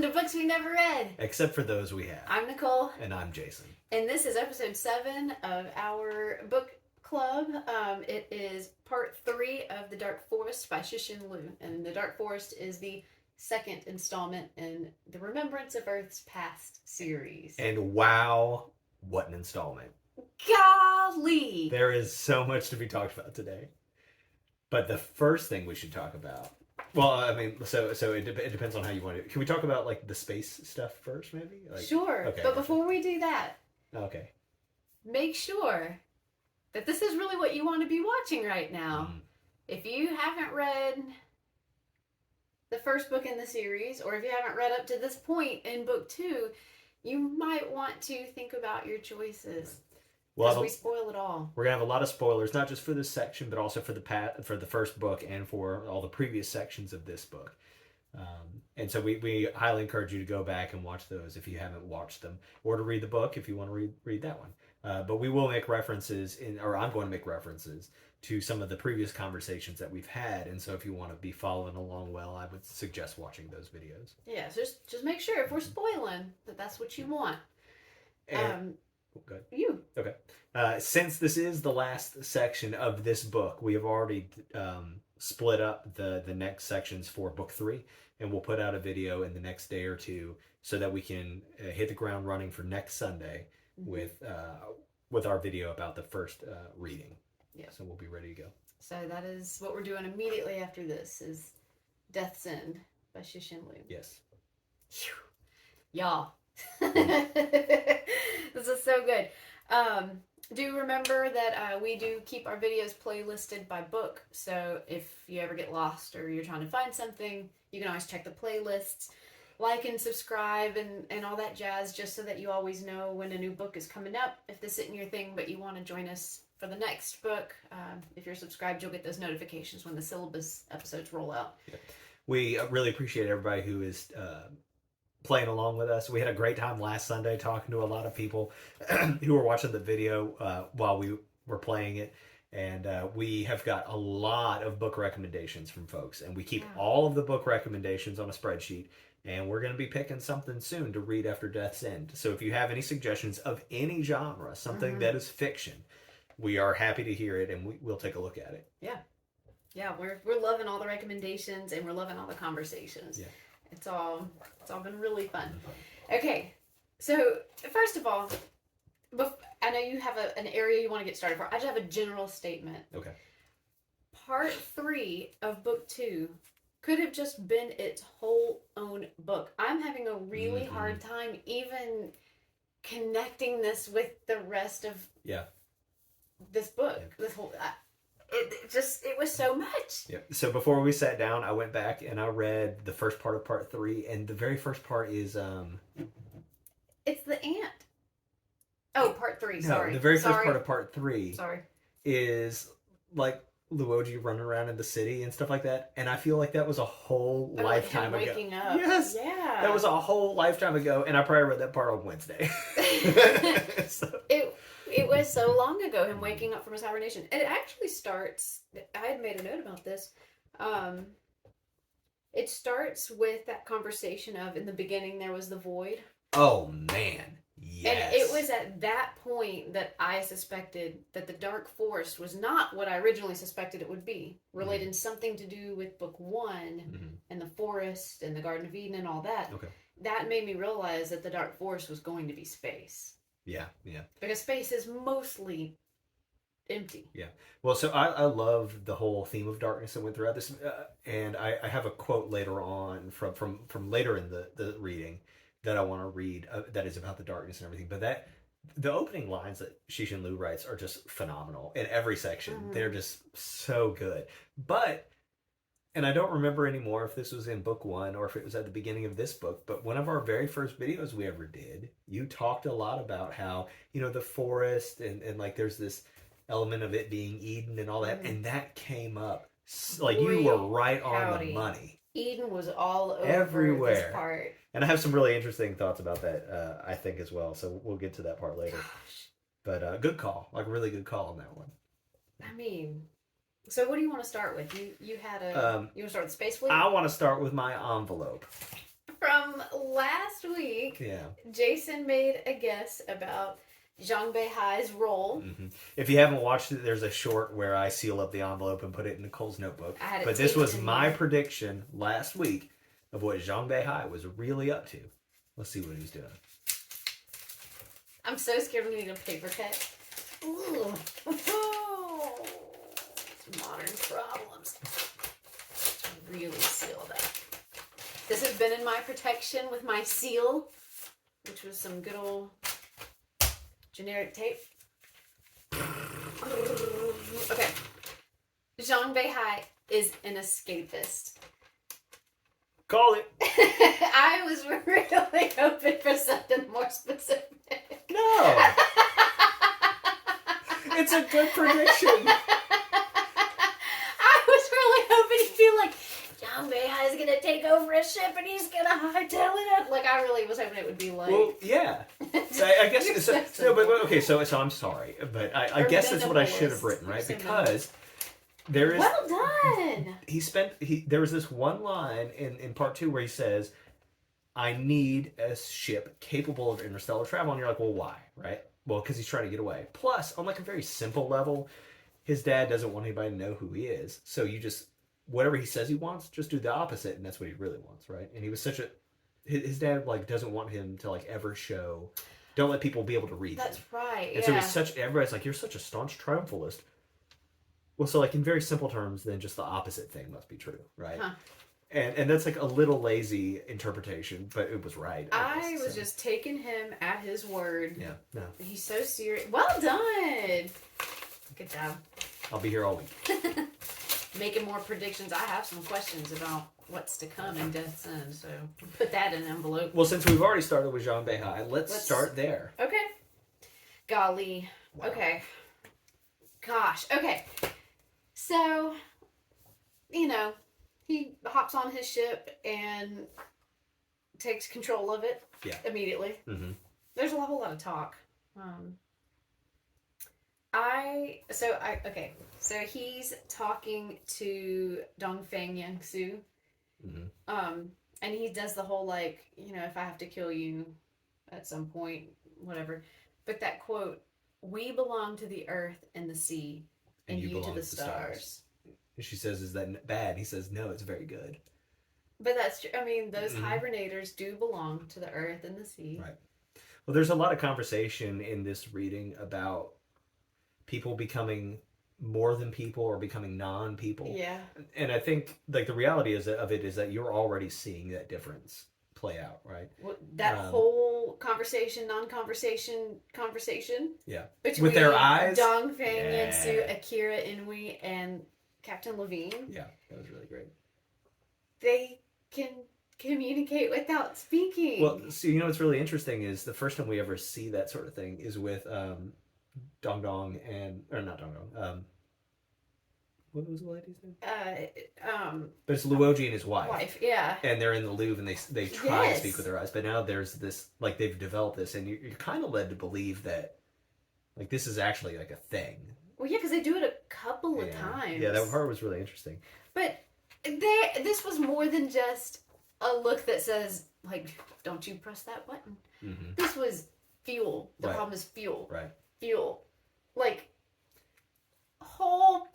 Welcome to Books We Never Read. Except for those we have. I'm Nicole. And I'm Jason. And this is episode 7 of our book club. It is part 3 of The Dark Forest by Cixin Liu. And The Dark Forest is the second installment in the Remembrance of Earth's Past series. And wow, what an installment. Golly! There is so much to be talked about today. But the first thing we should talk about, well, I mean, so it depends on how you want to. Can we talk about like the space stuff first, maybe? Like, sure. Okay, but before we do that, okay, make sure that this is really what you want to be watching right now. If you haven't read the first book in the series, or if you haven't read up to this point in book 2, you might want to think about your choices. Because we spoil it all. We're gonna have a lot of spoilers, not just for this section, but also for the first book and for all the previous sections of this book. And so we highly encourage you to go back and watch those if you haven't watched them, or to read the book if you want to read that one. But we will make references I'm going to make references to some of the previous conversations that we've had. And so if you want to be following along well, I would suggest watching those videos. Yeah, so just make sure if we're spoiling that's what you want. And, good. You. Okay. Since this is the last section of this book, we have already split up the next sections for book 3, and we'll put out a video in the next day or two so that we can hit the ground running for next Sunday with our video about the first reading. Yeah. So we'll be ready to go. So that is what we're doing immediately after this is Death's End by Cixin Liu. Yes. Whew. Y'all. This is so good. Do remember that we do keep our videos playlisted by book. So if you ever get lost or you're trying to find something, you can always check the playlists, like and subscribe and all that jazz, just so that you always know when a new book is coming up. If this isn't your thing, but you want to join us for the next book, if you're subscribed, you'll get those notifications when the syllabus episodes roll out. Yeah. We really appreciate everybody who is playing along with us. We had a great time last Sunday talking to a lot of people who were watching the video while we were playing it. And we have got a lot of book recommendations from folks. And we keep all of the book recommendations on a spreadsheet. And we're going to be picking something soon to read after Death's End. So if you have any suggestions of any genre, something that is fiction, we are happy to hear it, and we'll take a look at it. Yeah. Yeah, we're loving all the recommendations, and we're loving all the conversations. Yeah. It's all been really fun. Okay, so first of all, I know you have an area you want to get started for. I just have a general statement. Okay. Part 3 of book 2 could have just been its whole own book. I'm having a really hard time even connecting this with the rest of this book. Yeah. This whole it was so much. Yeah. So before we sat down, I went back and I read the first part of part 3, and the very first part is it's the ant. Oh, part 3. Sorry. The very first part of part 3. Sorry. Is like Luo Ji running around in the city and stuff like that, and I feel like that was a whole lifetime ago. Waking up. Yes. Yeah. That was a whole lifetime ago, and I probably read that part on Wednesday. It was so long ago, him waking up from his hibernation. And it actually starts, I had made a note about this. It starts with that conversation of, in the beginning, there was the void. Oh, man. Yes. And it was at that point that I suspected that the Dark Forest was not what I originally suspected it would be. Related something to do with book 1 and the forest and the Garden of Eden and all that. Okay. That made me realize that the Dark Forest was going to be space. Yeah, yeah. Because space is mostly empty. Yeah. Well, so I love the whole theme of darkness that went throughout this. And I have a quote later on from later in the reading that I want to read that is about the darkness and everything. But the opening lines that Cixin Liu writes are just phenomenal in every section. They're just so good. And I don't remember anymore if this was in book 1 or if it was at the beginning of this book, but one of our very first videos we ever did, you talked a lot about how, the forest and like there's this element of it being Eden and all that. And that came up. Like you were right on the money. Eden was all over everywhere. This part. And I have some really interesting thoughts about that, I think, as well. So we'll get to that part later. Gosh. But good call. Like, really good call on that one. I mean, so what do you want to start with? You had you want to start with Space Fleet? I want to start with my envelope. from last week, Yeah. Jason made a guess about Zhang Beihai's role. Mm-hmm. If you haven't watched it, there's a short where I seal up the envelope and put it in Nicole's notebook. I had it But this was taped in my there. prediction last week of what Zhang Beihai was really up to. Let's see what he's doing. I'm so scared we need a paper cut. Ooh. Modern problems. Let's really seal that. This has been in my protection with my seal, which was some good old generic tape. Okay. Zhang Beihai is an escapist. Call it. I was really hoping for something more specific. No. It's a good prediction. I was really hoping he'd be like, Zhang Beihai is going to take over a ship and he's going to hightail it up. Like, I really was hoping it would be like... Well, yeah. So I guess... no, but okay, so I'm sorry. But I guess that's what I should have written, right? Because... there is, well done. There was this one line in part 2 where he says, I need a ship capable of interstellar travel. And you're like, well, why? Right? Well, because he's trying to get away. Plus, on like a very simple level, his dad doesn't want anybody to know who he is. So you just, whatever he says he wants, just do the opposite. And that's what he really wants, right? And he was such a, his dad like doesn't want him to like ever show, don't let people be able to read That's him. right. And so he's such, everybody's like, you're such a staunch triumphalist. Well, so like in very simple terms, then just the opposite thing must be true, right? Huh. And that's like a little lazy interpretation, but it was right. I was just taking him at his word. Yeah, no. He's so serious. Well done. Good job. I'll be here all week. Making more predictions. I have some questions about what's to come in Death's End, so put that in an envelope. Well, since we've already started with Zhang Beihai, let's start there. Okay. Golly. Wow. Okay. Gosh. Okay. So, you know, he hops on his ship and takes control of it immediately. Mm-hmm. There's a whole lot of talk. So he's talking to Dongfeng Yangsu. Mm-hmm. And he does the whole like, you know, if I have to kill you at some point, whatever. But that quote, we belong to the earth and the sea, and you to the stars. And she says, is that bad? He says, no, it's very good. But that's true. I mean, those hibernators do belong to the earth and the sea. Right. Well, there's a lot of conversation in this reading about people becoming more than people or becoming non-people. Yeah. And I think like the reality of it is that you're already seeing that difference play out, right? Well, that whole conversation, non-conversation conversation. Yeah. Between with their eyes. Dongfeng Yangsu, Akira Inui, and Captain Levine. Yeah, that was really great. They can communicate without speaking. Well, so you know what's really interesting is the first time we ever see that sort of thing is with Dong Dong and or not Dong Dong. What was the lady's name? But it's Luo Ji and his wife. Yeah. And they're in the Louvre and they try to speak with their eyes, but now there's this like they've developed this, and you're kind of led to believe that like this is actually like a thing. Well, yeah, because they do it a couple of times. Yeah, that part was really interesting. But this was more than just a look that says, like, don't you press that button. Mm-hmm. This was fuel. The problem is fuel. Right. Fuel. Like, whole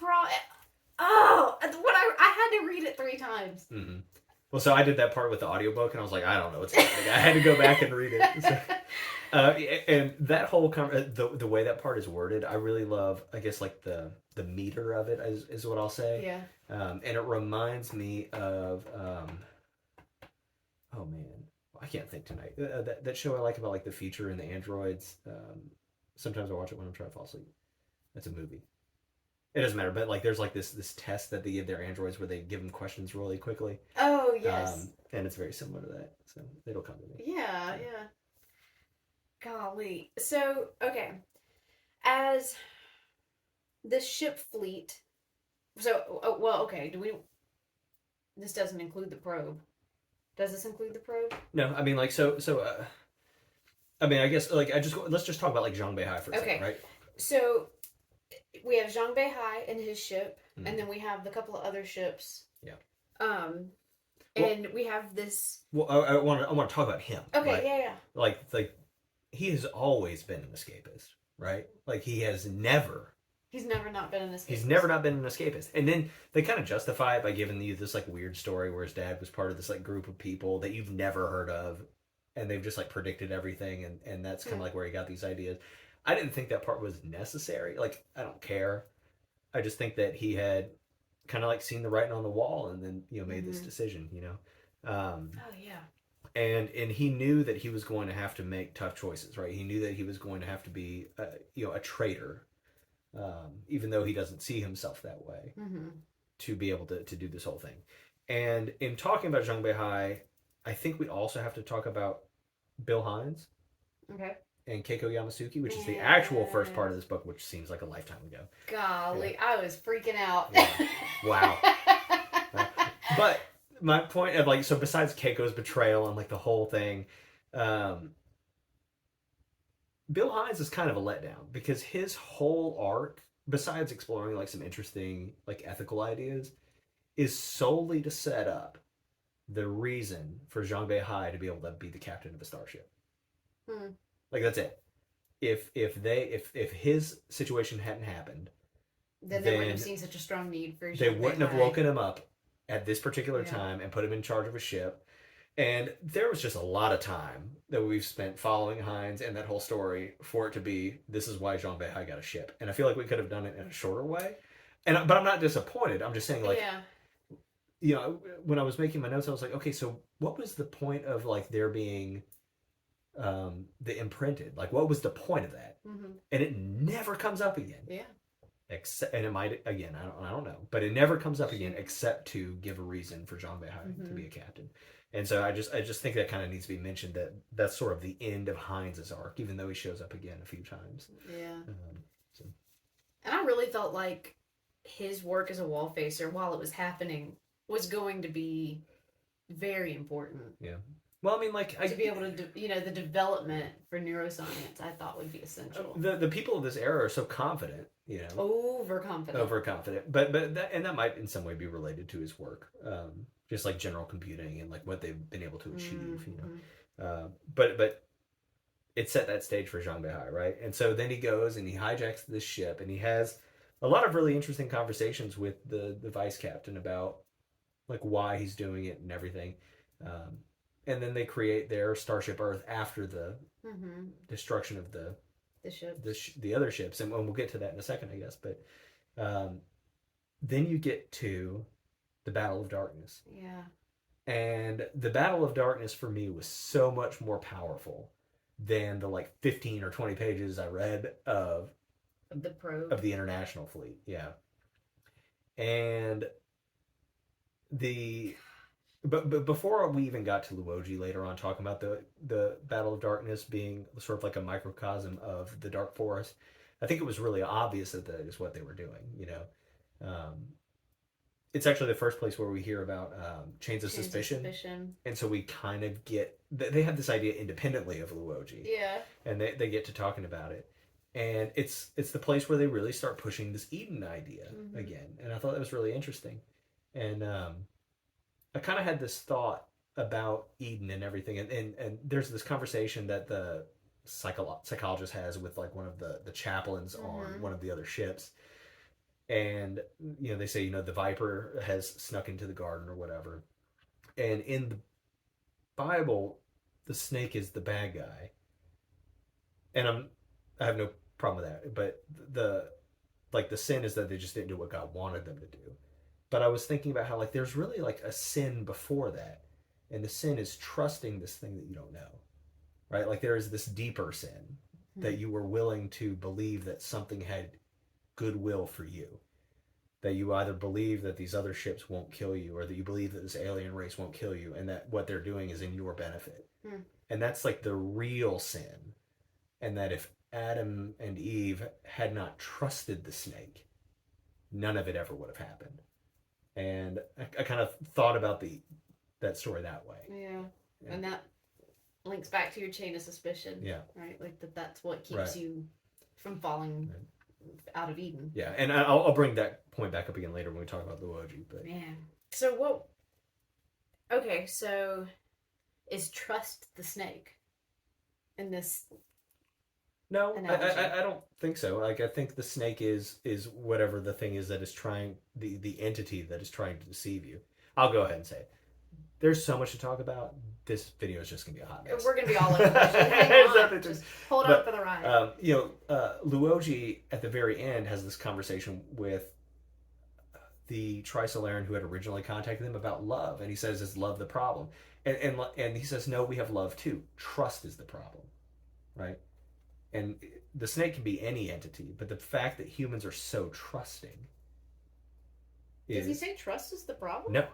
Oh! I had to read it 3 times. Mm-hmm. Well, so I did that part with the audiobook, and I was like, I don't know what's happening. I had to go back and read it. So, and that whole the way that part is worded, I really love. I guess like the meter of it is what I'll say. Yeah. And it reminds me of oh man, I can't think tonight. That show I like about like the future and the androids. Sometimes I watch it when I'm trying to fall asleep. That's a movie. It doesn't matter, but like there's like this test that they give their androids where they give them questions really quickly. Oh yes. And it's very similar to that, so it'll come to me. Yeah. Golly. So okay, as the ship fleet. So okay. This doesn't include the probe. Does this include the probe? No, I mean like so. I mean, I guess like let's just talk about like Zhang Beihai for a second, right? So we have Zhang Beihai and his ship, and then we have the couple of other ships. Yeah. And we have this. Well, I want to talk about him. Okay, right? yeah. Like he has always been an escapist, right? Like he has never. He's never not been an escapist. He's never not been an escapist. And then they kind of justify it by giving you this like weird story where his dad was part of this like group of people that you've never heard of, and they've just like predicted everything, and that's kind of like where he got these ideas. I didn't think that part was necessary. Like, I don't care. I just think that he had kind of like seen the writing on the wall and then, made this decision, Oh, yeah. And he knew that he was going to have to make tough choices, right? He knew that he was going to have to be, a traitor, even though he doesn't see himself that way, to be able to do this whole thing. And in talking about Zhang Beihai, I think we also have to talk about Bill Hines. Okay. And Keiko Yamasuki, which is the actual first part of this book, which seems like a lifetime ago. Golly, I was freaking out. Yeah. Wow. But my point of like, so besides Keiko's betrayal and like the whole thing, Bill Hines is kind of a letdown because his whole arc, besides exploring like some interesting like ethical ideas, is solely to set up the reason for Zhang Beihai to be able to be the captain of a starship. Like that's it. If his situation hadn't happened, then they wouldn't have seen such a strong need for. They wouldn't have woken him up at this particular time and put him in charge of a ship. And there was just a lot of time that we've spent following Hines and that whole story for it to be this is why Zhang Beihai got a ship. And I feel like we could have done it in a shorter way. But I'm not disappointed. I'm just saying like when I was making my notes, I was like, okay, so what was the point of like there being the imprinted? Like, what was the point of that? And it never comes up again. Yeah. And it might again. I don't know, but it never comes up again except to give a reason for Zhang Beihai to be a captain. And so I just think that kind of needs to be mentioned that that's sort of the end of Hines's arc, even though he shows up again a few times. Yeah. And I really felt like his work as a wall facer while it was happening was going to be very important. Yeah. Well, I mean, like to be able to, the development for neuroscience, I thought would be essential. The people of this era are so confident, overconfident, but that might in some way be related to his work, just like general computing and like what they've been able to achieve, but it set that stage for Zhang Beihai, right? And so then he goes and he hijacks this ship and he has a lot of really interesting conversations with the vice captain about like why he's doing it and everything. And then they create their Starship Earth after the destruction of the other ships, and we'll get to that in a second, I guess. But then you get to the Battle of Darkness. Yeah. And the Battle of Darkness for me was so much more powerful than the like 15 or 20 pages I read of the probe of the International Fleet. Yeah. And But before we even got to Luo Ji later on, talking about the Battle of Darkness being sort of like a microcosm of the Dark Forest, I think it was really obvious that is what they were doing. It's actually the first place where we hear about Chains of Suspicion. And so we kind of get they have this idea independently of Luo Ji. Yeah. And they get to talking about it, and it's the place where they really start pushing this Eden idea again, and I thought that was really interesting, and I kind of had this thought about Eden and everything, and there's this conversation that the psychologist has with like one of the chaplains on one of the other ships, and they say the Viper has snuck into the garden or whatever, and in the Bible the snake is the bad guy, and I have no problem with that, but the sin is that they just didn't do what God wanted them to do. But I was thinking about how like there's really like a sin before that, and the sin is trusting this thing that you don't know, right? Like there is this deeper sin that you were willing to believe that something had goodwill for you, that you either believe that these other ships won't kill you, or that you believe that this alien race won't kill you, and that what they're doing is in your benefit. And that's like the real sin, and that if Adam and Eve had not trusted the snake, none of it ever would have happened. And I kind of thought about that story that way. Yeah. And that links back to your chain of suspicion. Yeah. Right? Like that's what keeps you from falling out of Eden. Yeah. And I'll bring that point back up again later when we talk about Luo Ji. But yeah. So Okay, so is trust the snake in this No, analogy? I don't think so. Like I think the snake is whatever the thing is that is trying the entity that is trying to deceive you. I'll go ahead and say it. There's so much to talk about. This video is just gonna be a hot mess. We're gonna be all over the place. Just hang on. Just hold on but for the ride. Luo Ji at the very end has this conversation with the Trisolaran who had originally contacted him about love, and he says, "Is love the problem?" And he says, "No, we have love too. Trust is the problem, right?" And the snake can be any entity, but the fact that humans are so trusting is. Does he say trust is the problem? No,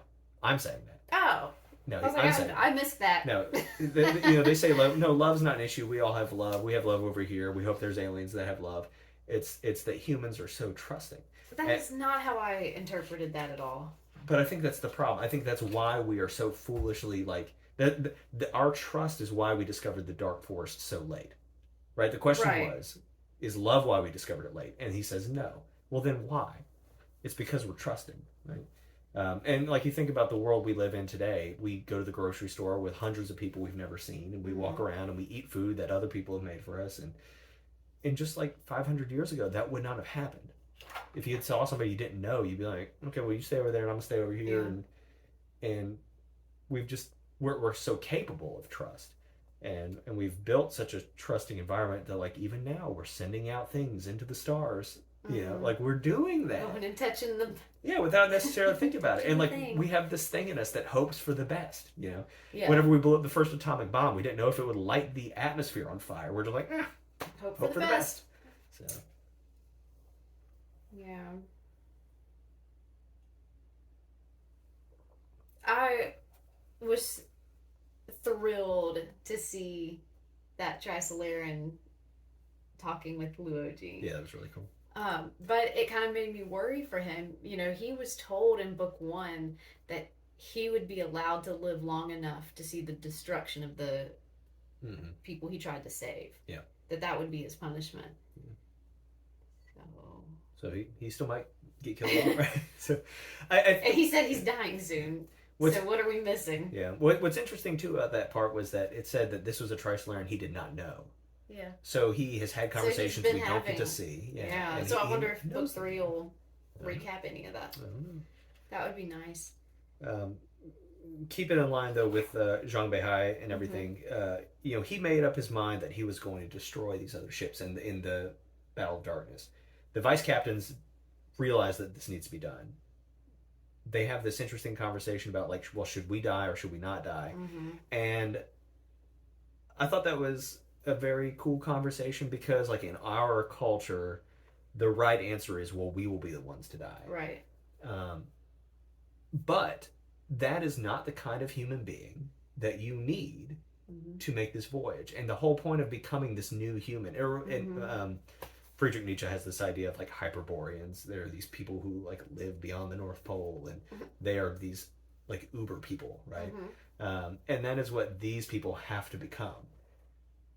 I'm saying that. Oh. No, I was like, I missed that. No, they say love. No, love's not an issue. We all have love. We have love over here. We hope there's aliens that have love. It's that humans are so trusting. That is not how I interpreted that at all. But I think that's the problem. I think that's why we are so foolishly like that. Our trust is why we discovered the dark forest so late, right? The question was, is love why we discovered it late? And he says no. Well, then why? It's because we're trusting, right? And like you think about the world we live in today, we go to the grocery store with hundreds of people we've never seen, and we walk around and we eat food that other people have made for us. And just like 500 years ago, that would not have happened. If you saw somebody you didn't know, you'd be like, okay, well, you stay over there and I'm gonna stay over here. And we're so capable of trust. And we've built such a trusting environment that like even now we're sending out things into the stars. You know, like we're doing that. Going and touching them. Yeah, without necessarily thinking about it. And like we have this thing in us that hopes for the best, you know. Yeah. Whenever we blew up the first atomic bomb, we didn't know if it would light the atmosphere on fire. We're just like, hope for the best. So yeah. I was thrilled to see that Trisolaran talking with Luo Ji. yeah, that was really cool. But it kind of made me worry for him. You know, he was told in book 1 that he would be allowed to live long enough to see the destruction of the people he tried to save. Yeah. That would be his punishment. So he still might get killed, right? So and he said he's dying soon. So what are we missing? Yeah. What's interesting too about that part was that it said that this was a Trisolaran he did not know. Yeah. So he has had conversations we don't get to see. Yeah. And so I wonder if book 3 will recap any of that. I don't know. That would be nice. Keep it in line though with Zhang Beihai and everything. You know, he made up his mind that he was going to destroy these other ships in the Battle of Darkness. The vice captains realize that this needs to be done. They have this interesting conversation about like, well, should we die or should we not die? And I thought that was a very cool conversation because like in our culture, the right answer is, well, we will be the ones to die. Right. But that is not the kind of human being that you need to make this voyage. And the whole point of becoming this new human, Friedrich Nietzsche has this idea of like Hyperboreans. There are these people who like live beyond the North Pole, and they are these like uber people, right? And that is what these people have to become.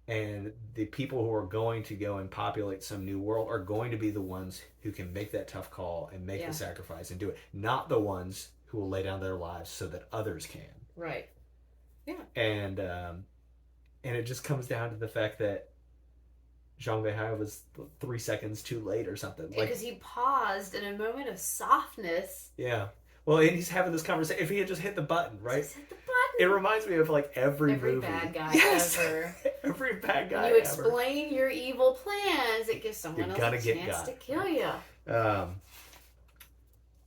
And the people who are going to go and populate some new world are going to be the ones who can make that tough call and make the sacrifice and do it, not the ones who will lay down their lives so that others can. Right. Yeah. And it just comes down to the fact that Zhang Beihai was 3 seconds too late or something. Because he paused in a moment of softness. Yeah. Well, and he's having this conversation. If he had just hit the button, right? Just hit the button. It reminds me of like every movie. Bad guy ever. Every bad guy when you explain your evil plans, it gives someone else a chance to kill you.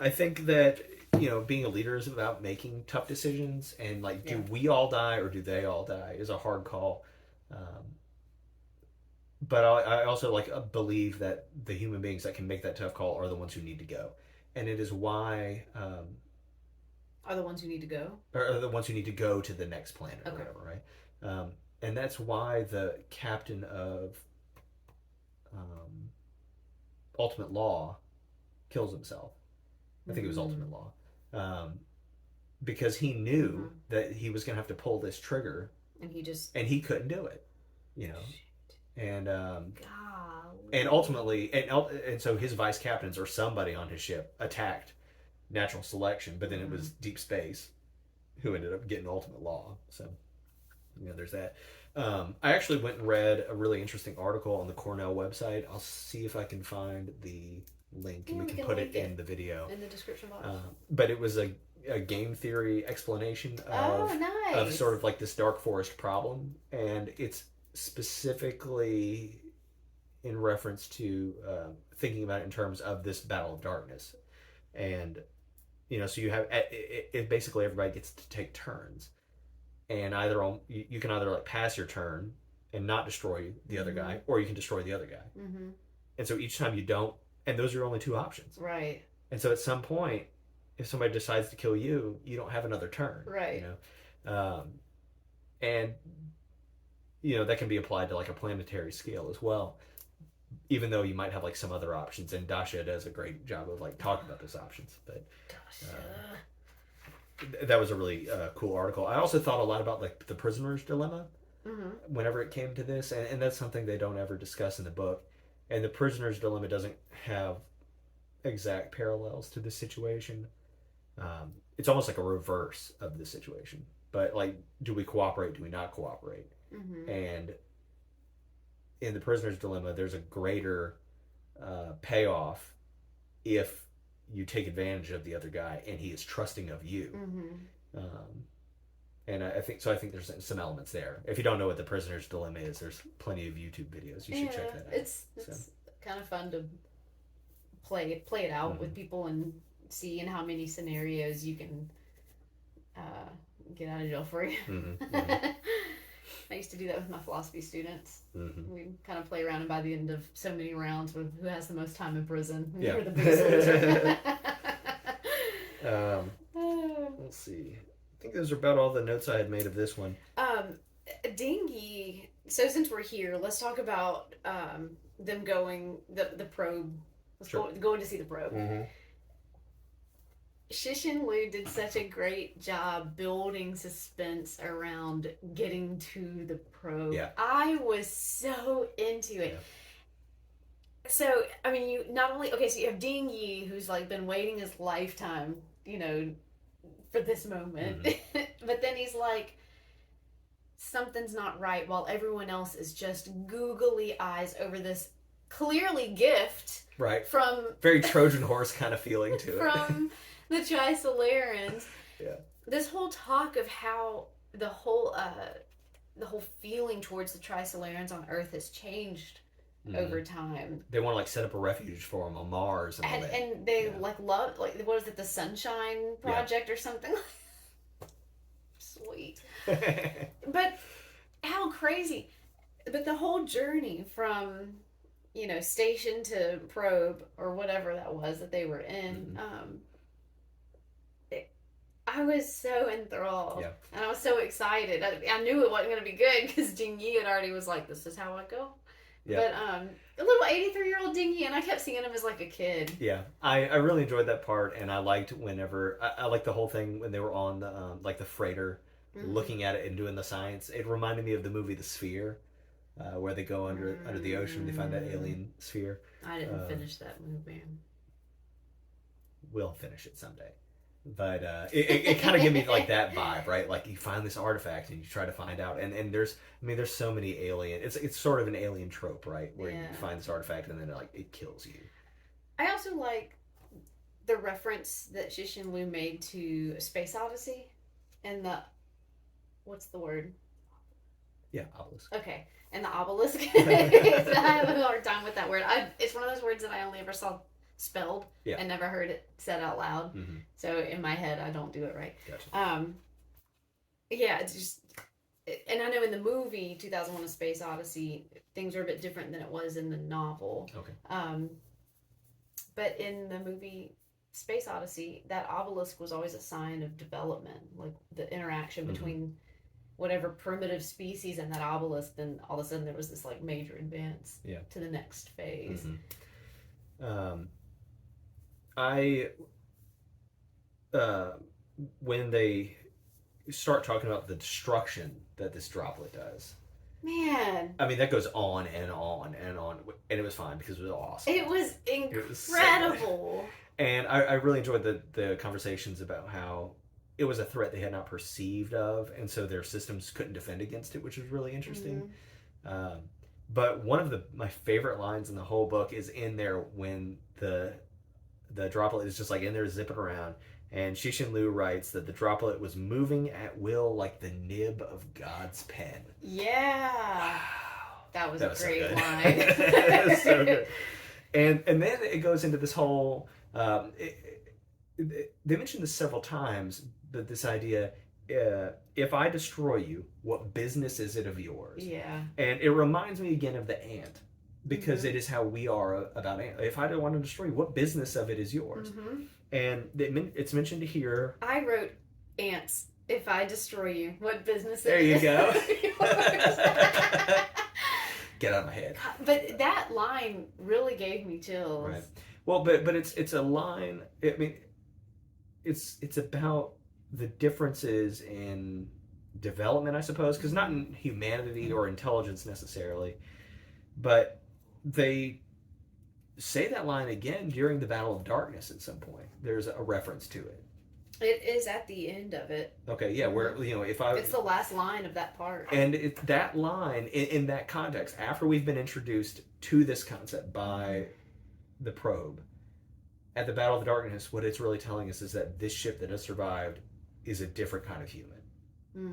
I think that, you know, being a leader is about making tough decisions, and like, do we all die or do they all die is a hard call. But I also like believe that the human beings that can make that tough call are the ones who need to go, and it is why are the ones who need to go, or are the ones who need to go to the next planet or whatever, right? And that's why the captain of Ultimate Law kills himself. I think it was Ultimate Law, because he knew that he was going to have to pull this trigger, and he couldn't do it, you know. And and ultimately, and so his vice captains or somebody on his ship attacked natural selection, but then it was deep space, who ended up getting ultimate law. So, there's that. I actually went and read a really interesting article on the Cornell website. I'll see if I can find the link and we can put it in the video. In the description box. But it was a game theory explanation of sort of like this dark forest problem. And it's specifically in reference to thinking about it in terms of this battle of darkness. And, so you have, it basically everybody gets to take turns. And you can either like pass your turn and not destroy the other guy, or you can destroy the other guy. Mm-hmm. And so each time you don't, and those are your only two options. Right. And so at some point, if somebody decides to kill you, you don't have another turn. Right. And that can be applied to like a planetary scale as well. Even though you might have like some other options, and Dasha does a great job of like talking about those options. But that was a really cool article. I also thought a lot about like the prisoner's dilemma whenever it came to this, and that's something they don't ever discuss in the book. And the prisoner's dilemma doesn't have exact parallels to this situation. It's almost like a reverse of the situation. But like, do we cooperate? Do we not cooperate? Mm-hmm. And in the prisoner's dilemma, there's a greater payoff if you take advantage of the other guy and he is trusting of you. Mm-hmm. And I think there's some elements there. If you don't know what the prisoner's dilemma is, there's plenty of YouTube videos. You should check that out. It's kind of fun to play it out with people and see in how many scenarios you can get out of jail free. Mm-hmm. Mm-hmm. I used to do that with my philosophy students. Mm-hmm. We kind of play around, and by the end of so many rounds, with who has the most time in prison. Yeah. We're the biggest let's see. I think those are about all the notes I had made of this one. Dinghy. So since we're here, let's talk about them going the probe. Let's going to see the probe. Mm-hmm. Cixin Liu did such a great job building suspense around getting to the probe. Yeah. I was so into it. Yeah. So, I mean, you not only... Okay, so you have Ding Yi, who's, like, been waiting his lifetime, for this moment. Mm-hmm. But then he's like, something's not right, while everyone else is just googly eyes over this clearly gift. Right. From... Very Trojan horse kind of feeling to it. From... the Trisolarans. Yeah. This whole talk of how the whole feeling towards the Trisolarans on Earth has changed over time. They want to like set up a refuge for them on Mars and all that. And they love what is it, the Sunshine Project or something? Sweet. But how crazy! But the whole journey from station to probe or whatever that was that they were in. Mm-hmm. I was so enthralled, and I was so excited. I knew it wasn't going to be good because Ding Yi had already was like, "This is how I go." Yeah. But a little 83-year-old Ding Yi, and I kept seeing him as like a kid. Yeah, I really enjoyed that part, and I liked whenever I liked the whole thing when they were on the the freighter, looking at it and doing the science. It reminded me of the movie The Sphere, where they go under the ocean and they find that alien sphere. I didn't finish that movie. We'll finish it someday. But it kind of gave me like that vibe, right? Like you find this artifact and you try to find out, and there's so many alien. It's sort of an alien trope, right? Where you find this artifact and then like it kills you. I also like the reference that Cixin Liu made to Space Odyssey, and what's the word? Yeah, obelisk. Okay, and the obelisk. I have a hard time with that word. It's one of those words that I only ever saw spelled and never heard it said out loud. Mm-hmm. So in my head, I don't do it right. Gotcha. It's just, and I know in the movie 2001: A Space Odyssey, things are a bit different than it was in the novel. Okay. But in the movie Space Odyssey, that obelisk was always a sign of development, like the interaction between whatever primitive species and that obelisk. Then all of a sudden there was this like major advance to the next phase. Mm-hmm. When they start talking about the destruction that this droplet does, man, I mean that goes on and on and on, and it was fine because it was awesome. It was incredible. And I really enjoyed the conversations about how it was a threat they had not perceived of, and so their systems couldn't defend against it, which was really interesting. But one of my favorite lines in the whole book is in there when the droplet is just like in there zipping around, and Cixin Liu writes that the droplet was moving at will like the nib of God's pen. Yeah. Wow. That was That a was so great good. line. It was so good. And then it goes into this whole. They mentioned this several times, but this idea: if I destroy you, what business is it of yours? Yeah. And it reminds me again of the ant, because it is how we are about ant. If I don't want to destroy you, what business of it is yours? And it's mentioned here. I wrote ants. If I destroy you, what business? There you go. Get out of my head. But that line really gave me chills. Right. Well, but it's a line. I mean, it's about the differences in development, I suppose, because not in humanity or intelligence necessarily, but they say that line again during the Battle of Darkness at some point. There's a reference to it. It is at the end of it. Okay, yeah, where it's the last line of that part. And that line in that context, after we've been introduced to this concept by the probe, at the Battle of the Darkness, what it's really telling us is that this ship that has survived is a different kind of human.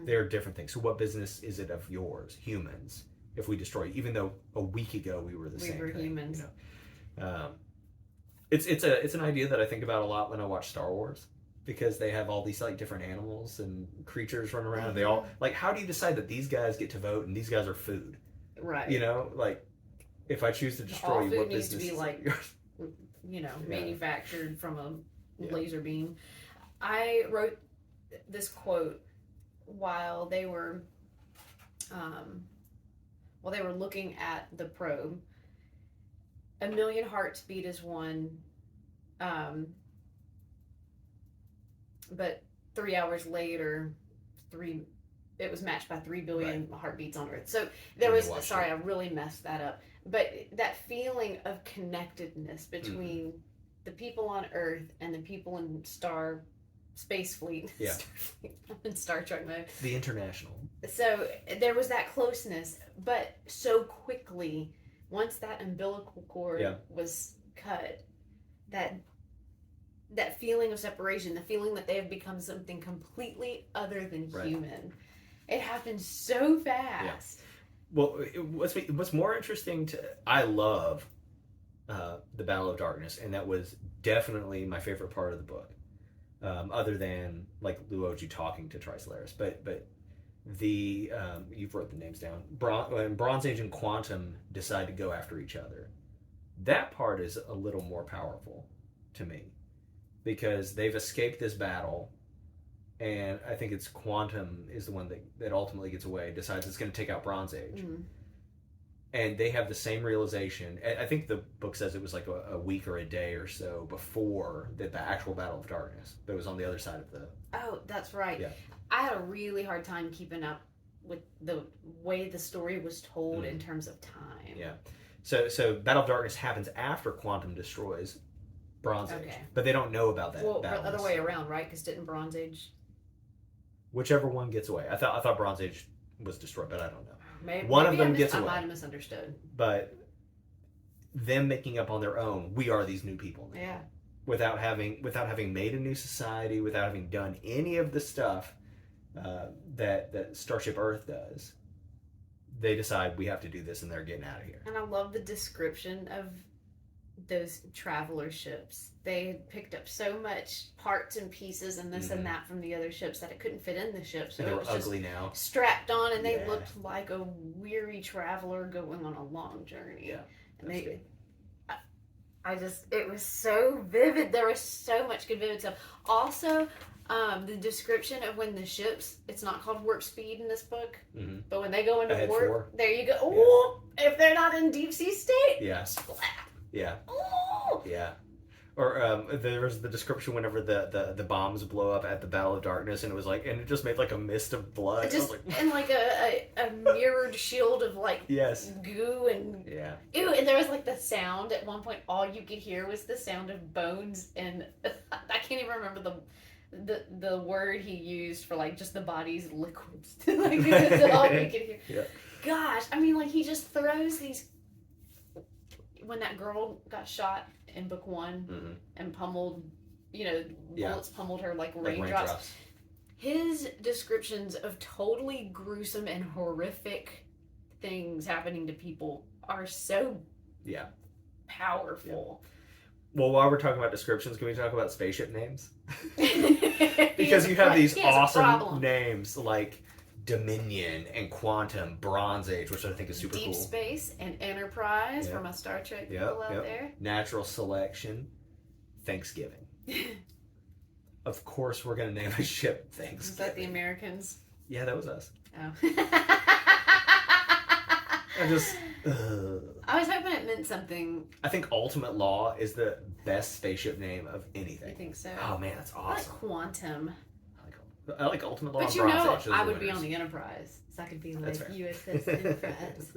They're different things. So what business is it of yours, humans, if we destroy you? Even though a week ago we were the same thing. Humans. It's an idea that I think about a lot when I watch Star Wars, because they have all these like different animals and creatures running around. And they all like, how do you decide that these guys get to vote and these guys are food? Right. Like if I choose to destroy all you, food what needs to business be is like, manufactured from a laser beam. I wrote this quote while they were looking at the probe. A million hearts beat as one, but 3 hours later, it was matched by 3 billion heartbeats on Earth. So there was, sorry, I really messed that up. But that feeling of connectedness between the people on Earth and the people in Space Fleet. Yeah. I'm in Star Trek mode. The International. So there was that closeness, but so quickly, once that umbilical cord was cut, that feeling of separation, the feeling that they have become something completely other than human, it happened so fast. Well, what's more interesting I love the Battle of Darkness, and that was definitely my favorite part of the book, other than like Luo Ji talking to Trisolaran. But the you've wrote the names down. When Bronze Age and Quantum decide to go after each other, that part is a little more powerful to me, because they've escaped this battle. And I think it's Quantum is the one that ultimately gets away, decides it's going to take out Bronze Age. And they have the same realization. I think the book says it was like a week or a day or so before the actual Battle of Darkness. But it was on the other side of the... Oh, that's right. Yeah. I had a really hard time keeping up with the way the story was told in terms of time. Yeah. So Battle of Darkness happens after Quantum destroys Bronze Age. But they don't know about that. Well, the other way around, right? Because didn't Bronze Age... Whichever one gets away. I thought Bronze Age was destroyed, but I don't know. Maybe one of them gets away. away. I might have misunderstood. But them making up on their own, we are these new people now. Yeah. Without having made a new society, without having done any of the stuff that Starship Earth does, they decide we have to do this, and they're getting out of here. And I love the description of those traveler ships. They picked up so much parts and pieces and this and that from the other ships that it couldn't fit in the ship. So and they it were was ugly just now. strapped on, and they looked like a weary traveler going on a long journey. Yeah, and it was so vivid. There was so much good vivid stuff. Also, the description of when the ships, it's not called warp speed in this book, but when they go into warp, there you go. Oh, if they're not in deep sea state, splat. Yeah. Oh! Yeah. Or there was the description whenever the bombs blow up at the Battle of Darkness, and it was like, and it just made like a mist of blood. Just and like a mirrored shield of like goo and ew, and there was like the sound at one point. All you could hear was the sound of bones, and I can't even remember the word he used for like just the body's liquids. Like that's all we could hear. Yeah. Gosh, I mean, like he just throws these. When that girl got shot in book 1 and pummeled, bullets pummeled her like raindrops. His descriptions of totally gruesome and horrific things happening to people are so powerful. Yeah. Well, while we're talking about descriptions, can we talk about spaceship names? Because you have these awesome names like Dominion and Quantum, Bronze Age, which I think is super cool. Deep Space and Enterprise for my Star Trek people out there. Natural Selection, Thanksgiving. Of course, we're going to name a ship Thanksgiving. Is that the Americans? Yeah, that was us. Oh. I just... I was hoping it meant something. I think Ultimate Law is the best spaceship name of anything. I think so. Oh, man, that's awesome. I like Quantum. I like Ultimate Law. But Age, I would be on the Enterprise. So I could be like USS Enterprise.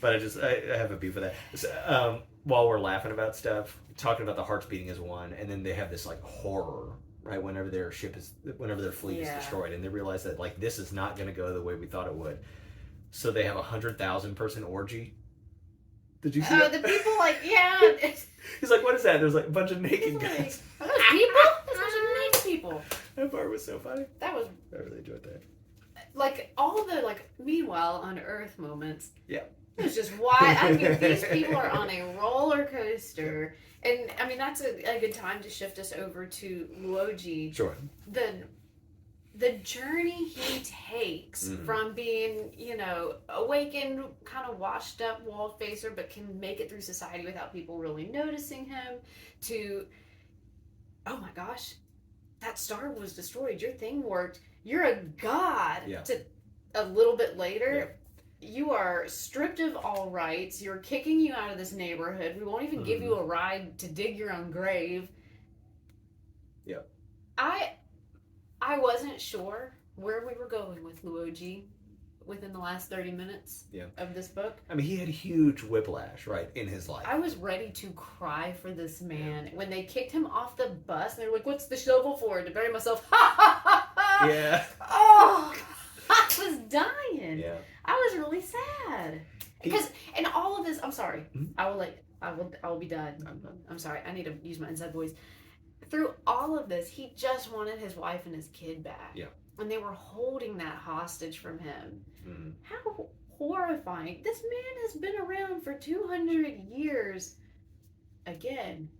But I have a beef with that. So, while we're laughing about stuff, talking about the hearts beating as one, and then they have this like horror, right? Whenever their fleet is destroyed, and they realize that like this is not going to go the way we thought it would. So they have 100,000 person orgy. Did you see that? The people He's like, what is that? There's like a bunch of naked guys. Are those people? There's a bunch of naked people. That part was so funny. I really enjoyed that. Like all the meanwhile on Earth moments. Yeah. It was just why I mean these people are on a roller coaster, and I mean that's a good time to shift us over to Luo Ji. Sure. The journey he takes from being, awakened, kind of washed up wall facer, but can make it through society without people really noticing him, to, oh my gosh, that star was destroyed, your thing worked, you're a god, to a little bit later, you are stripped of all rights, you're kicking you out of this neighborhood, we won't even give you a ride to dig your own grave. Yeah. I wasn't sure where we were going with Luo Ji within the last 30 minutes of this book. I mean, he had huge whiplash, right, in his life. I was ready to cry for this man. When they kicked him off the bus, and they were like, what's the shovel for? To bury myself. Ha, ha, ha, ha. Yeah. Oh, I was dying. Yeah. I was really sad. Because, and all of this, I'm sorry. I will be done. I'm sorry. I need to use my inside voice. Through all of this, he just wanted his wife and his kid back. Yeah. And they were holding that hostage from him. How horrifying. This man has been around for 200 years, again,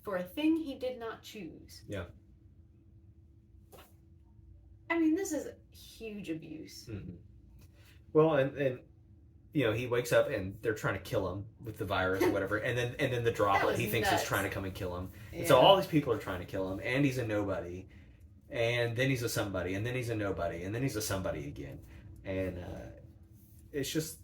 for a thing he did not choose. Yeah. I mean, this is huge abuse. Well, and he wakes up and they're trying to kill him with the virus or whatever, and then the Droplet he thinks is trying to come and kill him. And so all these people are trying to kill him, and he's a nobody, and then he's a somebody, and then he's a nobody, and then he's a somebody again. And it's just,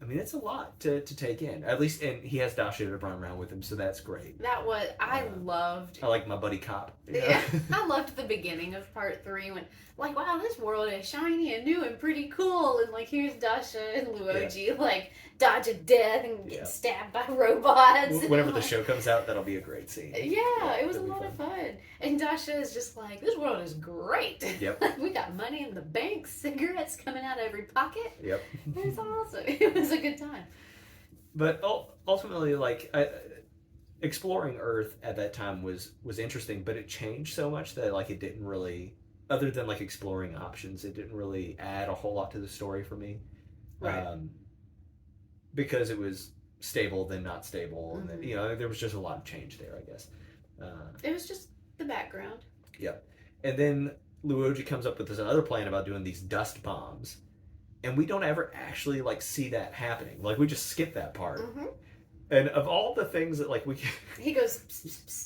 I mean, it's a lot to take in. At least, and he has Dasha to run around with him, so that's great. That was, I loved. I like my buddy cop. Yeah, I loved the beginning of part 3 when, like, wow, this world is shiny and new and pretty cool, and like here's Dasha and Luo Ji like dodging death and getting stabbed by robots. Whenever the show comes out, that'll be a great scene. Yeah, it was a lot of fun. And Dasha is just like, this world is great. Yep. Like, we got money in the bank, cigarettes coming out of every pocket. Yep. It's awesome. It was a good time. But ultimately, like, exploring Earth at that time was interesting, but it changed so much that like it didn't really, other than like exploring options, it didn't really add a whole lot to the story for me. Right. Because it was stable then not stable, and then, there was just a lot of change there, I guess. It was just the background. Yep. And then Luo Ji comes up with this other plan about doing these dust bombs, and we don't ever actually like see that happening. Like we just skip that part. And of all the things that like he goes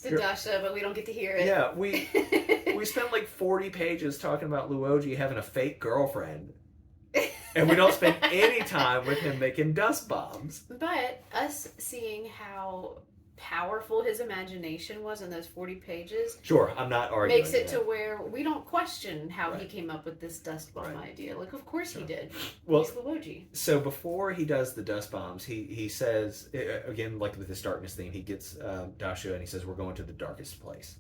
to Dasha, but we don't get to hear it. Yeah, we spent like 40 pages talking about Luo Ji having a fake girlfriend. And we don't spend any time with him making dust bombs. But us seeing how powerful his imagination was in those 40 pages. Sure, I'm not arguing. Makes it to where we don't question how he came up with this dust bomb idea. Like, of course he did. Well, he's Luo Ji. So before he does the dust bombs, he says, again, like with this darkness theme, he gets Dasha and he says, we're going to the darkest place.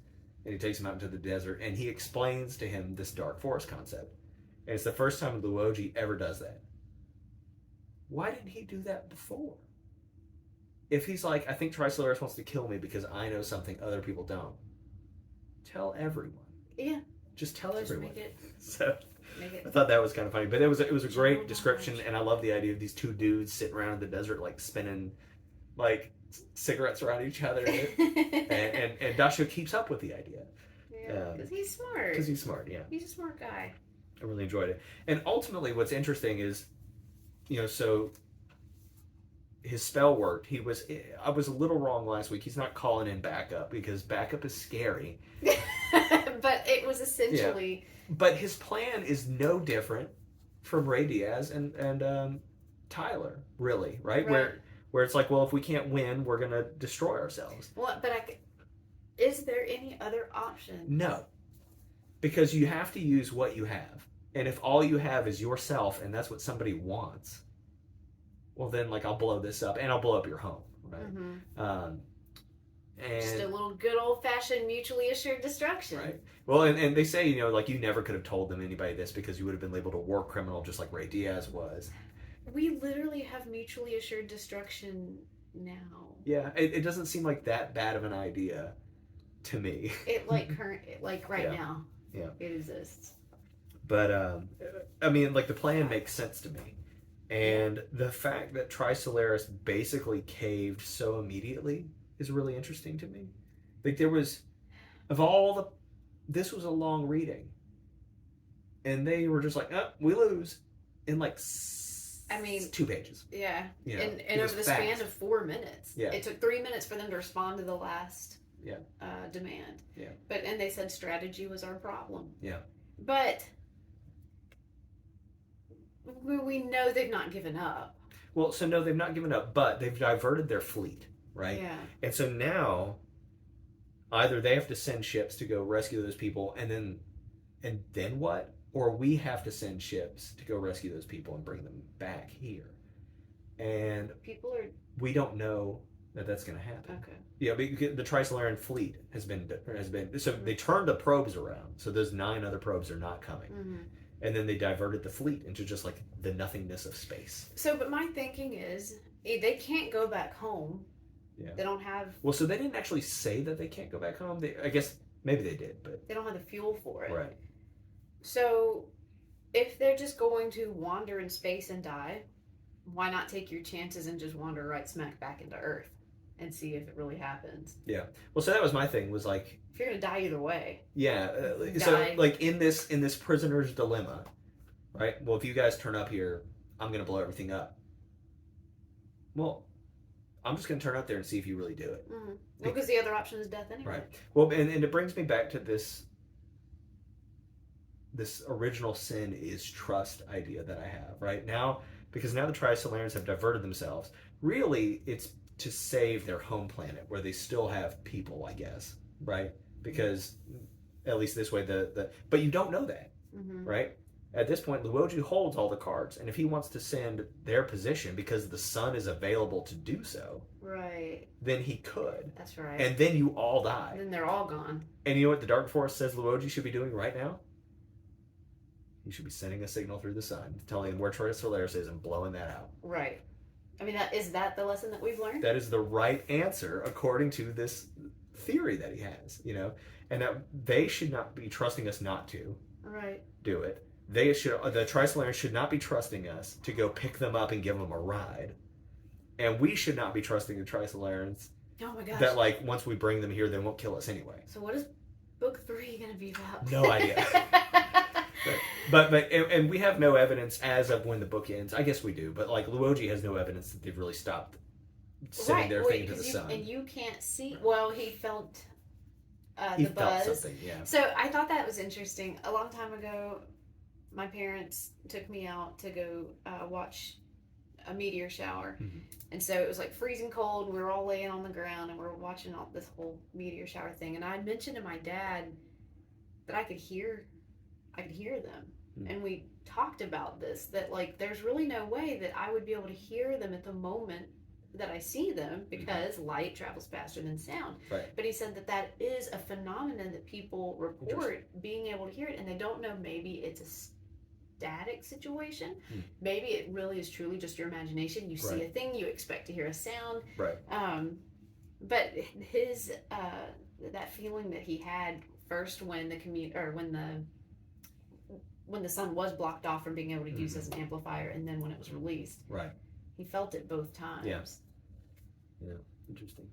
and he takes him out into the desert, and he explains to him this dark forest concept. And it's the first time Luo Ji ever does that. Why didn't he do that before? If he's like, I think Trisolaran wants to kill me because I know something other people don't, tell everyone. Yeah. Just tell Just everyone. make it. So Make it. I thought that was kind of funny, but it was a great General description, knowledge. and I love the idea of these two dudes sitting around in the desert, like spinning, like cigarettes around each other, and Dasho keeps up with the idea Yeah, because he's smart. because he's smart. Yeah, He's a smart guy. I really enjoyed it, and ultimately, what's interesting is, so his spell worked. I was a little wrong last week. He's not calling in backup because backup is scary. But it was essentially. But his plan is no different from Ray Diaz and Tyler, really, right? Where it's like, well, if we can't win, we're gonna destroy ourselves. Well, but is there any other option? No, because you have to use what you have, and if all you have is yourself, and that's what somebody wants, well, then like I'll blow this up, and I'll blow up your home, right? Mm-hmm. And Just a little good old-fashioned mutually assured destruction. right. Well, and they say, like you never could have told them anybody this because you would have been labeled a war criminal just like Ray Diaz was. We literally have mutually assured destruction now. Yeah, it doesn't seem like that bad of an idea to me. It right now. Yeah. It exists. But I mean, like the plan makes sense to me, and the fact that Trisolaran basically caved so immediately is really interesting to me. Like there was, this was a long reading, and they were just like, oh, we lose in like 2 pages. Yeah. You know, and over the span of 4 minutes. Yeah. It took 3 minutes for them to respond to the last Yeah. Demand. Yeah. And they said strategy was our problem. Yeah. But we know they've not given up. Well, so no, they've not given up, but they've diverted their fleet, right? Yeah. And so now, either they have to send ships to go rescue those people, and then what? Or we have to send ships to go rescue those people and bring them back here. And we don't know that that's going to happen. Okay. Yeah, because the Trisolaran fleet has been so they turned the probes around, so those 9 other probes are not coming. Mm-hmm. And then they diverted the fleet into just like the nothingness of space. So, but my thinking is, they can't go back home. Yeah. They don't have. Well, so they didn't actually say that they can't go back home. I guess maybe they did, but They don't have the fuel for it. right. So, if they're just going to wander in space and die, why not take your chances and just wander right smack back into Earth and see if it really happens? Yeah. Well, so that was my thing. Was like, if you're gonna die either way. yeah. Die. So like in this prisoner's dilemma, right? Well, if you guys turn up here, I'm gonna blow everything up. Well, I'm just gonna turn up there and see if you really do it. Mm-hmm. Well, because the other option is death anyway. Right. Well, and it brings me back to this original sin is trust idea that I have right now, because now the Trisolarans have diverted themselves. Really, it's to save their home planet where they still have people, I guess, right? Because at least this way, but you don't know that, Mm-hmm. right? At this point, Luo Ji holds all the cards, and if he wants to send their position because the sun is available to do so, Right. then he could. That's right. And then you all die. And then they're all gone. And you know what the Dark Forest says Luo Ji should be doing right now? He should be sending a signal through the sun, telling him where Trisolaran is and blowing that out. Right. I mean, is that the lesson that we've learned? That is the right answer according to this theory that he has, and that they should not be trusting us not to Right. do it. The Trisolarans should not be trusting us to go pick them up and give them a ride, and we should not be trusting the Trisolarans Oh my gosh. that like once we bring them here, they won't kill us anyway. So what is book 3 going to be about? No idea. But we have no evidence as of when the book ends. I guess we do, but like Luo Ji has no evidence that they've really stopped sending their thing to the sun. And you can't see. Well, he felt He the felt buzz. something, yeah. So I thought that was interesting. A long time ago, my parents took me out to go watch a meteor shower. Mm-hmm. And so it was like freezing cold. We were all laying on the ground and we were watching all this whole meteor shower thing. And I had mentioned to my dad that I could hear them. Mm-hmm. And we talked about this, that like there's really no way that I would be able to hear them at the moment that I see them because light travels faster than sound. Right. But he said that that is a phenomenon that people report being able to hear it, and they don't know, maybe it's a static situation. Maybe it really is truly just your imagination. You see a thing, you expect to hear a sound. Right. But his that feeling that he had first when the when the sun was blocked off from being able to use as an amplifier, and then when it was released. Right. He felt it both times. Yeah. Yeah. Interesting.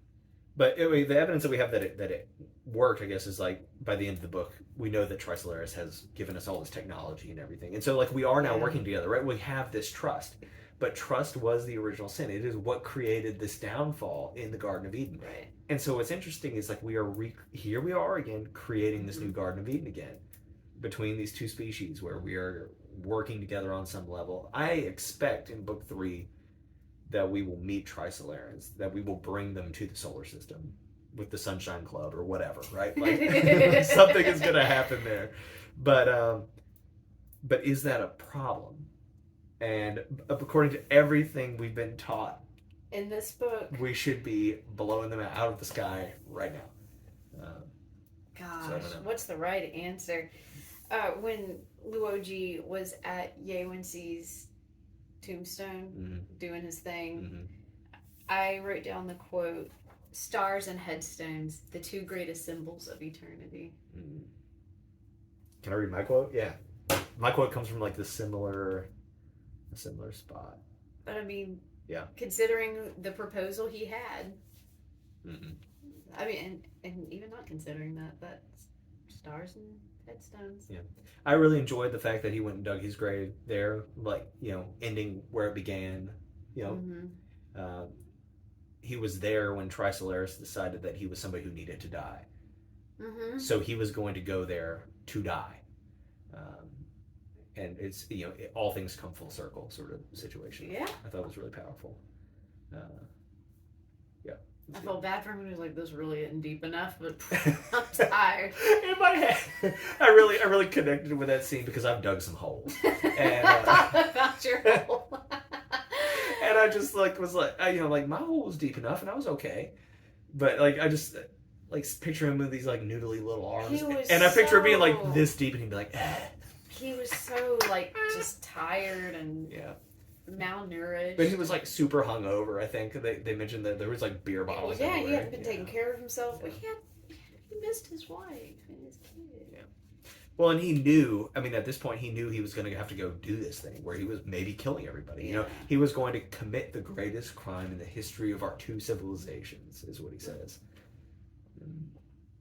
But anyway, the evidence that we have that it worked, I guess, is like by the end of the book, we know that Trisolaran has given us all this technology and everything. And so like we are now working together, right? We have this trust. But trust was the original sin. It is what created this downfall in the Garden of Eden. Right. And so what's interesting is like here we are again creating this new Garden of Eden again between these two species where we are working together on some level. I expect in book 3 that we will meet Trisolarans, that we will bring them to the solar system with the Sunshine Club or whatever, right? Like something is going to happen there. But is that a problem? And according to everything we've been taught in this book, we should be blowing them out of the sky right now. Gosh, what's the right answer? When Luo Ji was at Yewensi's tombstone doing his thing, I wrote down the quote, "Stars and headstones, the two greatest symbols of eternity." Can I read my quote? Yeah. My quote comes from like a similar spot. But I mean, yeah, considering the proposal he had, I mean, and even not considering that stars and headstones. Yeah. I really enjoyed the fact that he went and dug his grave there, like, you know, ending where it began, you know. He was there when Trisolaran decided that he was somebody who needed to die. So he was going to go there to die. And it's, you know, all things come full circle sort of situation. Yeah. I thought it was really powerful. Yeah. I felt bad for him. He was like, "This really isn't deep enough," but I'm tired. In my head, I really connected with that scene because I've dug some holes. And, Found your hole. And I just like was like, you know, like my hole was deep enough and I was okay, but like I just like picture him with these like noodly little arms, and I picture him being like this deep, and he'd be like, He was so like just tired and malnourished. But he was like super hungover. I think they mentioned that there was like beer bottles. Yeah, everywhere. he hadn't been taking care of himself. But he missed his wife and his kid. Yeah. Well, and he knew. I mean, at this point, he knew he was going to have to go do this thing where he was maybe killing everybody. You know, he was going to commit the greatest crime in the history of our two civilizations, is what he says.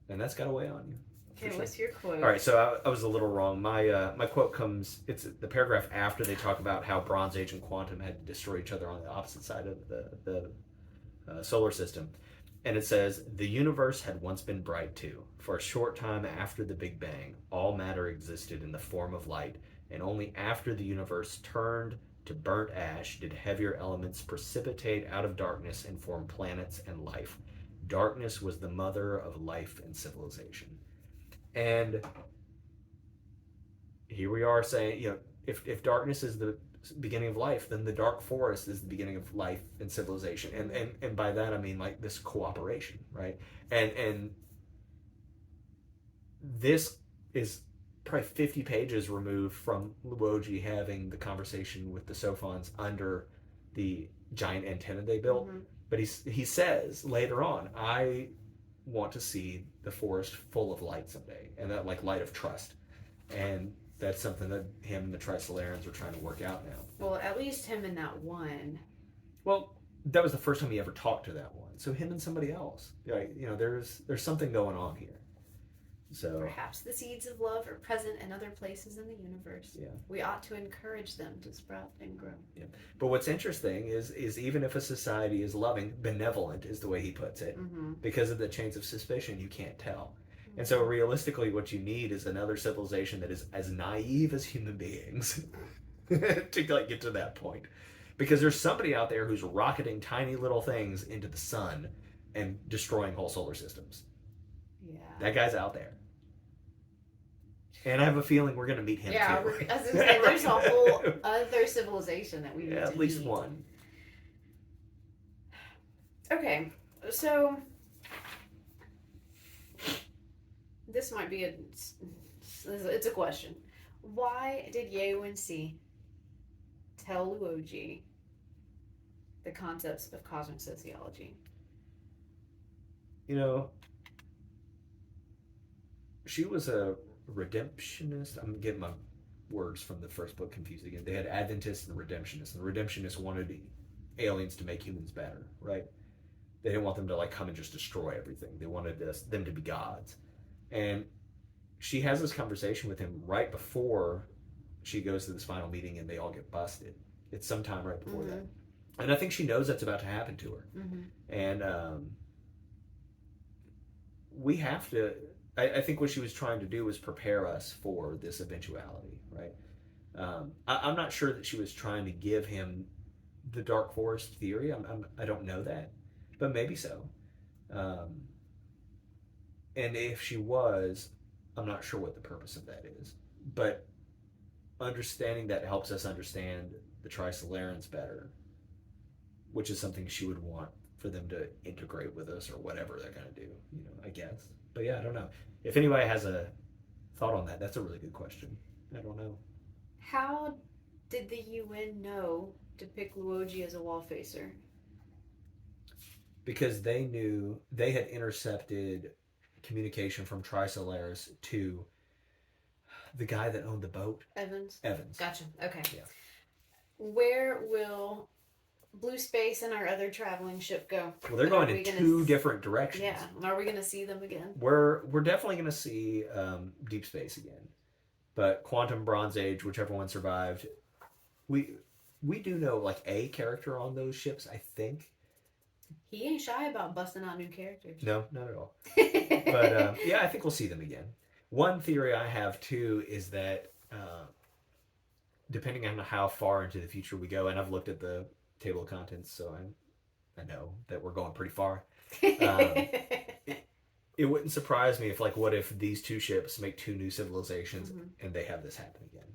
And that's got to weigh on you. Okay, what's your quote? All right, so I was a little wrong. My quote comes, it's the paragraph after they talk about how Bronze Age and Quantum had to destroy each other on the opposite side of the solar system. And it says, "The universe had once been bright too. For a short time after the Big Bang, all matter existed in the form of light, and only after the universe turned to burnt ash did heavier elements precipitate out of darkness and form planets and life. Darkness was the mother of life and civilization." And here we are saying, you know, if darkness is the beginning of life, then the dark forest is the beginning of life and civilization. And by that I mean like this cooperation, right? And this is probably 50 pages removed from Luo Ji having the conversation with the Sophons under the giant antenna they built. But he says later on, I want to see the forest full of light someday, and that like light of trust. And that's something that him and the Trisolarans are trying to work out now. Well, at least him and that one. Well, that was the first time he ever talked to that one. So him and somebody else. Like, you know, there's something going on here. So perhaps the seeds of love are present in other places in the universe. Yeah. We ought to encourage them to sprout and grow. Yeah. But what's interesting is even if a society is loving, benevolent is the way he puts it, because of the chains of suspicion, you can't tell. And so realistically, what you need is another civilization that is as naive as human beings to like get to that point. Because there's somebody out there who's rocketing tiny little things into the sun and destroying whole solar systems. Yeah. That guy's out there. And I have a feeling we're going to meet him too. I was going to say, there's a whole other civilization that we need to at least meet. one. Okay, so this might be it's a question. Why did Ye Wensi tell Luo Ji the concepts of cosmic sociology? You know, she was a redemptionist. I'm getting my words from the first book confused again. They had Adventists and redemptionists, and the redemptionists wanted aliens to make humans better, right? They didn't want them to like come and just destroy everything. They wanted them to be gods. And she has this conversation with him right before she goes to this final meeting and they all get busted. It's sometime right before that. And I think she knows that's about to happen to her. And we have to, I think what she was trying to do was prepare us for this eventuality, right? I'm not sure that she was trying to give him the Dark Forest theory. I don't know that, but maybe so. And if she was, I'm not sure what the purpose of that is. But understanding that helps us understand the Trisolarans better, which is something she would want for them to integrate with us or whatever they're going to do, I guess. But yeah, I don't know. If anybody has a thought on that, that's a really good question. I don't know. How did the UN know to pick Luo Ji as a wall facer? Because they knew they had intercepted communication from Trisolaris to the guy that owned the boat. Evans. Gotcha. Okay. Yeah. Where will Blue Space and our other traveling ship go? Well, they're going in two different directions. Yeah. Are we going to see them again? We're definitely going to see Deep Space again. But Quantum, Bronze Age, whichever one survived, we do know like a character on those ships, I think. He ain't shy about busting out new characters. No, not at all. But yeah, I think we'll see them again. One theory I have too is that depending on how far into the future we go, and I've looked at the table of contents, so I know that we're going pretty far. It wouldn't surprise me if, like, what if these two ships make two new civilizations and they have this happen again?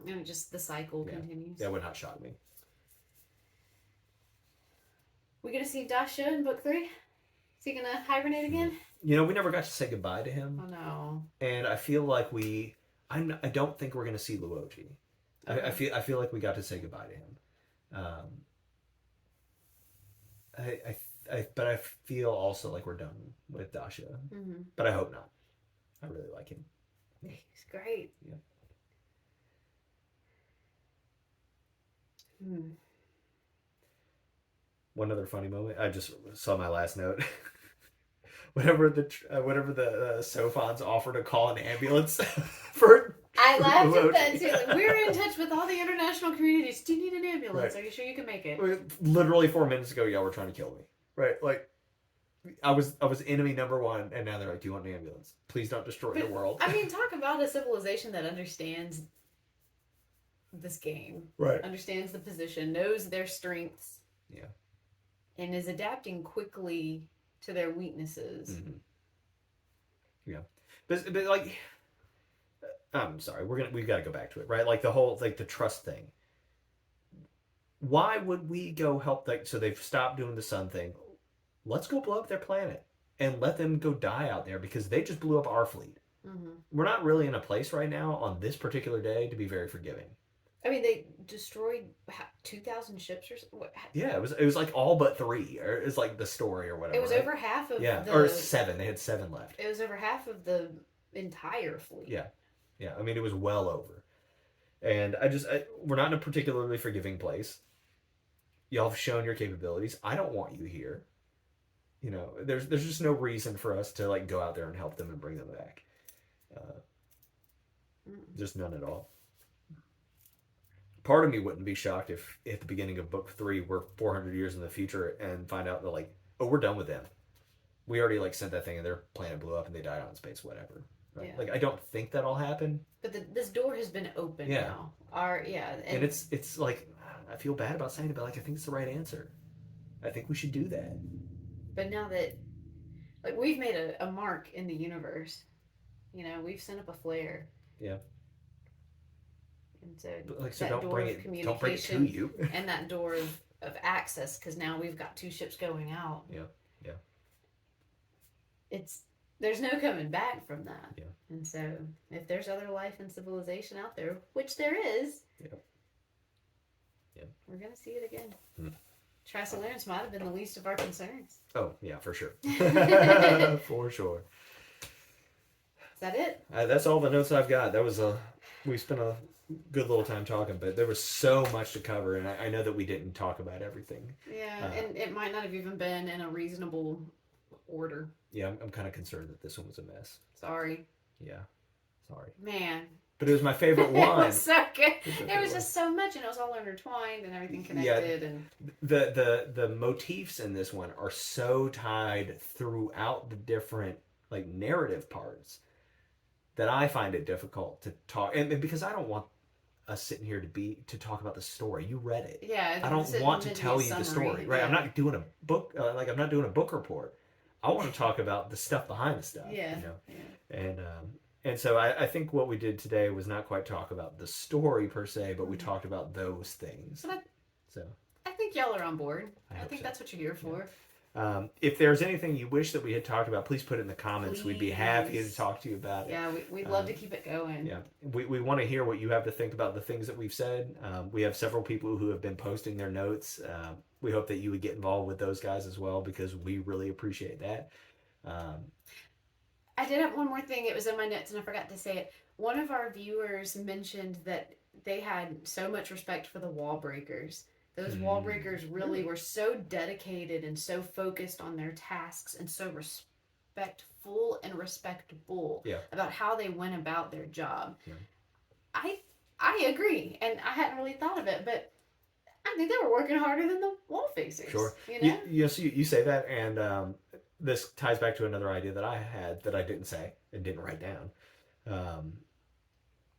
And just the cycle continues. That would not shock me. We gonna see Dasha in book 3? Is he gonna hibernate again? We never got to say goodbye to him. Oh no. And I feel like I don't think we're gonna see Luo Ji. Okay. I feel like we got to say goodbye to him. But I feel also like we're done with Dasha. But I hope not. I really like him. He's great. Yeah. One other funny moment. I just saw my last note. whenever the Sophons offer to call an ambulance for. I laughed at that too. Like, we're in touch with all the international communities. Do you need an ambulance? Right. Are you sure you can make it? Literally 4 minutes ago, y'all were trying to kill me. Right? Like, I was enemy number 1, and now they're like, "Do you want an ambulance? Please don't destroy the world." I mean, talk about a civilization that understands this game, right? Understands the position, knows their strengths, yeah, and is adapting quickly to their weaknesses. Yeah, but like, I'm sorry, we've got to go back to it, right? Like the whole the trust thing. Why would we go help? So they've stopped doing the sun thing. Let's go blow up their planet and let them go die out there because they just blew up our fleet. We're not really in a place right now on this particular day to be very forgiving. I mean, they destroyed 2,000 ships or something. Yeah, it was like all but 3, or it's like the story or whatever. It was over half of or 7. They had 7 left. It was over half of the entire fleet. Yeah. I mean, it was well over. And we're not in a particularly forgiving place. Y'all have shown your capabilities. I don't want you here. There's just no reason for us to like go out there and help them and bring them back. Just none at all. Part of me wouldn't be shocked if at the beginning of book 3 we're 400 years in the future and find out they're like, oh, we're done with them. We already like sent that thing and their planet blew up and they died out in space, whatever. Right? Yeah. Like, I don't think that'll happen. But this door has been opened now. And it's like, I feel bad about saying it, but like, I think it's the right answer. I think we should do that. But now that, like, we've made a mark in the universe, we've sent up a flare. Yeah. And so, but like, so don't bring it to you. And that door of of access because now we've got 2 ships going out. Yeah. There's no coming back from that. Yeah. And so if there's other life and civilization out there, which there is, we're gonna see it again. Trisolarans might have been the least of our concerns. Oh yeah, for sure. For sure. Is that it? That's all the notes I've got. That was we spent a good little time talking, but there was so much to cover, and I know that we didn't talk about everything. Yeah, and it might not have even been in a reasonable order. Yeah, I'm kind of concerned that this one was a mess. Sorry. Yeah, sorry. Man. But it was my favorite one. It was so good. It was just so much, and it was all intertwined and everything connected. And the motifs in this one are so tied throughout the different like narrative parts that I find it difficult to talk, and because I don't want us sitting here to talk about the story. You read it. Yeah. I don't want to tell you the story, right? Yeah. I'm not doing a book I'm not doing a book report. I want to talk about the stuff behind the stuff. Yeah. You know? Yeah. And so I think what we did today was not quite talk about the story per se, but we talked about those things. So I think y'all are on board. I think so. That's what you're here for. If there's anything you wish that we had talked about, please put it in the comments. Please. We'd be happy to talk to you about it. Yeah, we'd love to keep it going. Yeah, we want to hear what you have to think about the things that we've said. We have several people who have been posting their notes. We hope that you would get involved with those guys as well, because we really appreciate that. I did have one more thing. It was in my notes and I forgot to say it. One of our viewers mentioned that they had so much respect for the wall breakers. Those wall breakers really were so dedicated and so focused on their tasks and so respectful and respectable about how they went about their job. Yeah. I agree, and I hadn't really thought of it, but I think they were working harder than the wall facers. Sure. You know? Yes, you say that, and this ties back to another idea that I had that I didn't say and didn't write down.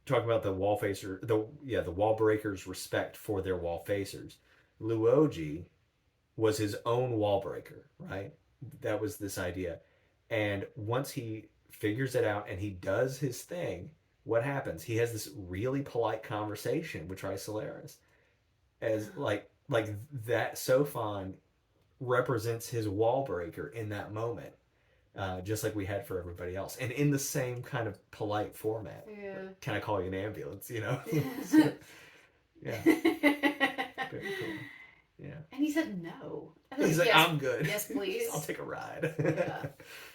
Talking about the wall facer, the wall breakers' respect for their wall facers. Luo Ji was his own wall breaker, right? That was this idea. And once he figures it out and he does his thing, what happens? He has this really polite conversation with Trisolaran. As like that Sofon represents his wall breaker in that moment. Just like we had for everybody else, and in the same kind of polite format. Yeah. Can I call you an ambulance? You know. Yeah. Very cool. Yeah. And he said no. He's like, yes, I'm good. Yes, please. I'll take a ride. Yeah.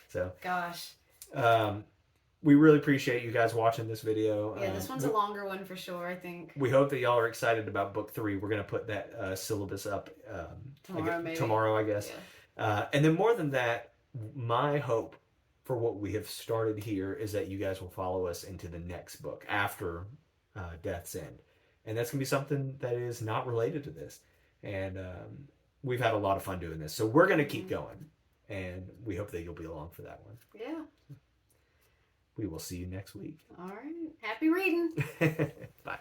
So. Gosh. We really appreciate you guys watching this video. Yeah, this one's a longer one for sure, I think. We hope that y'all are excited about book 3. We're gonna put that syllabus up tomorrow, I guess. Yeah. And then more than that, my hope for what we have started here is that you guys will follow us into the next book after Death's End. And that's going to be something that is not related to this. And we've had a lot of fun doing this. So we're going to keep going. And we hope that you'll be along for that one. Yeah. We will see you next week. All right. Happy reading. Bye.